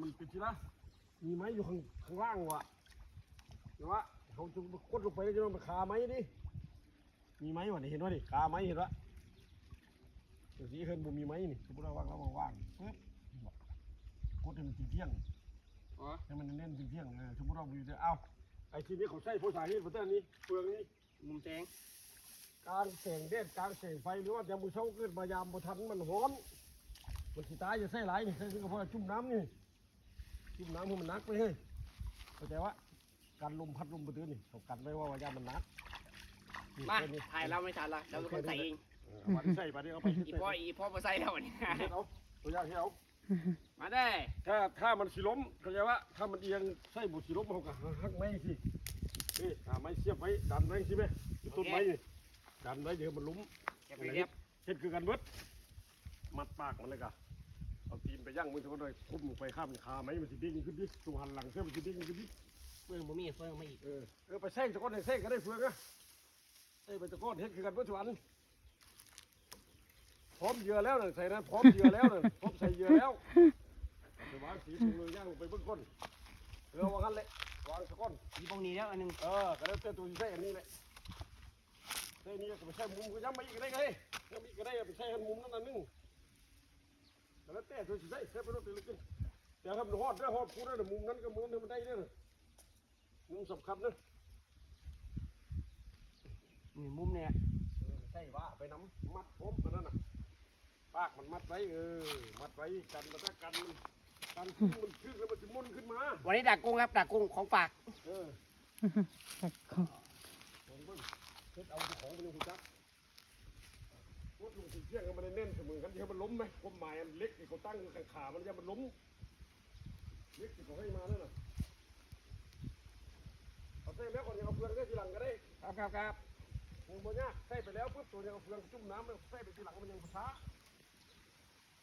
มันเป็นทีละมีไม้อยู่ข้างล่างวะเห็นวะเขาจะกดลงไปแล้วจะโดนขาไม้ดิมีไม้วะนี่เห็นวะนี่ขาไม้เห็นวะเดี๋ยวสีเห็นบุมีไม้นี่สมมติว่าเราว่างปึ๊บกดให้มันเที่ยงให้มันเน้นเที่ยงสมมติเราอยู่เอ้าไอ้ทีนี้เขาใช้ภาษาเฮ็ดประเทศนี้เปลืองนี้มุมแสงกลางแสงแดดกลางแสงไฟหรือว่าจะมือเช้าเกิดมายามบ่ทันมันร้อนมันสิตายจะใส่หลายนี่ใส่ก็เพราะจุ่มน้ำนี่จุ่มน้ำให้มันนักไปเฮ้ยเข้าใจว่าการลมพัดลมประตูนี่เขากันไว้ว่ายามมันนักมาถ่ายเราไม่ทันละเราเป็นคนใส่เองวันใส่ไปเอาไปอีพ่อมาใส่เราเนี่ยเอาตัวอย่างที่เอามาได้ถ้ามันสิล้มเข้าใจว่าถ้ามันเอียงใส่บุสิล้มเขาก็หักไม้สินี่ไม้เสียบไว้ดันไว้สิไหมต้นไม้นี่ดันไว้เดี๋ยวมันล้มเห็ดคือกันเบิดมัดปากมันเลยกะเอาตีนไปย่างมือเท่านั้นทุ่มไปข้ามขาไม้มันสิดิ้งขึ้นดิตัวหันหลังเสื้อมันสิดิ้งขึ้นดิเฟืองบ่มีเฟืองไม่อีกไปแซงตะก้อนให้แซงก็ได้เฟืองนะไอ้ไปตะก้อนเห็ดคือกันเบิดทุกอันพร้อมเหยื่อแล้วเลยใส่นะพร้อมเหยื่อแล้วเลยพร้อมใส่เหยื่อแล้ววางสีมือย่างลงไปเบื้องก้นวางกันเลยวางตะก้อนมีปงนี้แล้วอันนึงก็แล้วเจ้าตัวใส่อันนี้เลยใส่นี้ก็ไปใส่มุมก็ย้ำไปอีกได้ไงย้ำอีกก็ได้ไปใส่มุมนั่นนึงแล้วแต่ตัวใส่ใส่ไปรถไปเลยกินแต่ถ้ามันฮอดได้ฮอดพูดได้มุมนั้นก็มุมนี้มันได้เนี่ยมุมสำคัญนะนี่มุมเนี่ยใช่ว่าไปน้ำมัดผมมันนั่นน่ะปากมันมัดไว้มัดไว้กันแล้วกันมันขึ้นแล้วมันจะมุ่นขึ้นมาวันนี้ดักกุ้งครับดักกุ้งของฝากของเบิ้งเฮ็ดเอาของไปเลยคุณจักรถลงถึงเที่ยงมันแน่นเสมอกันที่มันล้มไหมก้มหมายมันเล็กที่เขาตั้งข้างขามันจะมันล้มเล็กที่เขาให้มานั่นน่ะเอาใส่แล้วก่อนยังเอาเฟืองได้ทีหลังก็ได้ครับโอ้โหเนี่ยใส่ไปแล้วปุ๊บตัวยังเอาเฟืองจุ่มน้ำใส่ไปทีหลังมันยังช้า